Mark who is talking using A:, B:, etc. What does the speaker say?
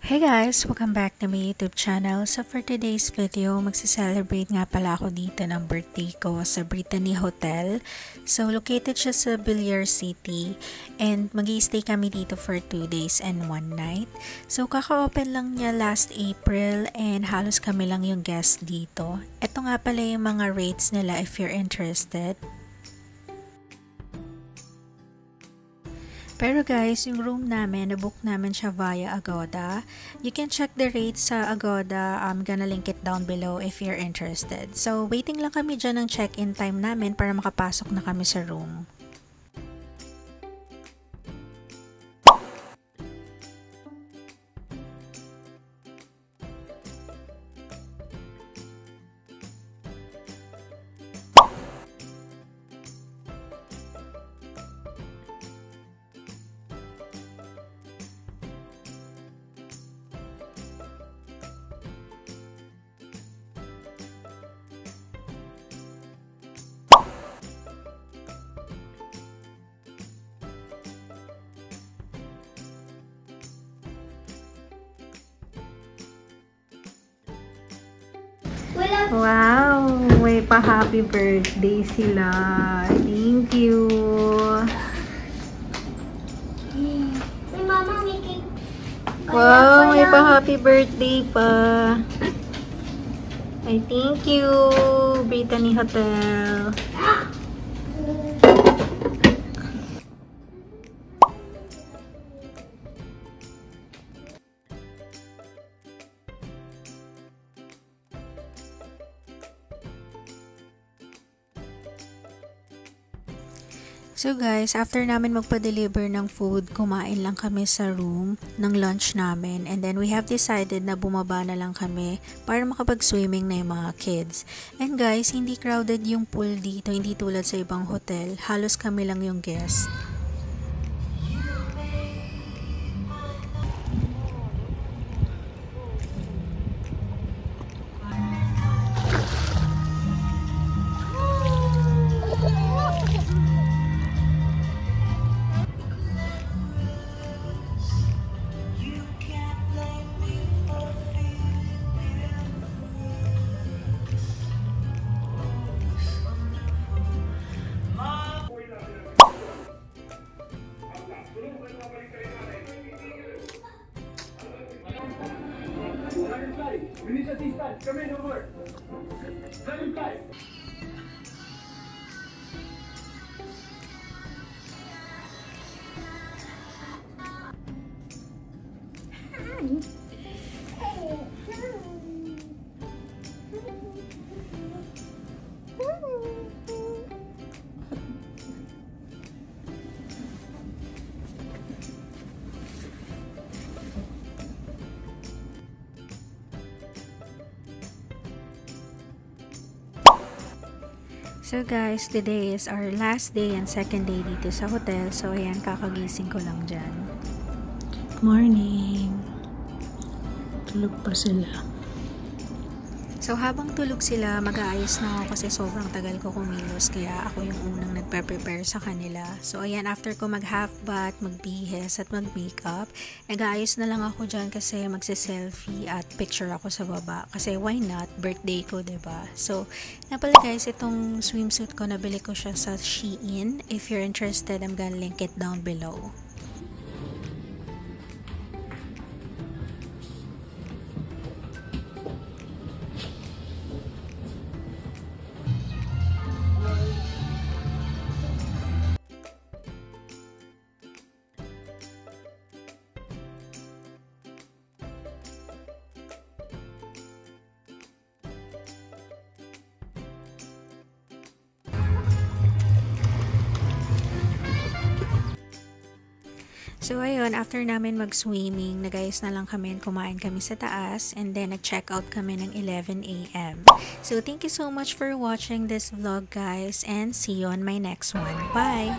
A: Hey guys! Welcome back to my YouTube channel. So for today's video, magsa-celebrate nga pala ako dito ng birthday ko sa Brittany Hotel. So located siya sa Villar City and mag-i-stay kami dito for 2 days and 1 night. So kaka-open lang niya last April and halos kami lang yung guest dito. Ito nga pala yung mga rates nila if you're interested. Pero guys, yung room namin, nabook namin siya via Agoda. You can check the rates sa Agoda. I'm gonna link it down below if you're interested. So, waiting lang kami dyan ng check-in time namin para makapasok na kami sa room. Wow! May pa-happy birthday sila. Thank you!
B: May mama may cake.
A: Wow! May pa-happy birthday pa. Ay, thank you! Brittany Hotel. So guys, after namin magpa-deliver ng food, kumain lang kami sa room ng lunch namin. And then we have decided na bumaba na lang kami para makapag-swimming na yung mga kids. And guys, hindi crowded yung pool dito, hindi tulad sa ibang hotel. Halos kami lang yung guest.
C: We need to see that. Come in over. Let him fly.
A: So guys, today is our last day and second day dito sa hotel. So ayan, kakagising ko lang dyan.
D: Good morning. Tulog pa sila.
A: So habang tulog sila, mag-aayos na ako kasi sobrang tagal ko kumilos. Kaya ako yung unang nagpe-prepare sa kanila. So ayan, after ko mag-half bath, magbihis at mag-makeup, nag-aayos na lang ako dyan kasi magse-selfie at picture ako sa baba. Kasi why not? Birthday ko, diba? So, napala guys, itong swimsuit ko, nabili ko siya sa Shein. If you're interested, I'm gonna link it down below. So ayun, after namin mag-swimming, nag-ayos na lang kami and kumain kami sa taas and then nag-check out kami ng 11 AM. So thank you so much for watching this vlog guys and see you on my next one. Bye!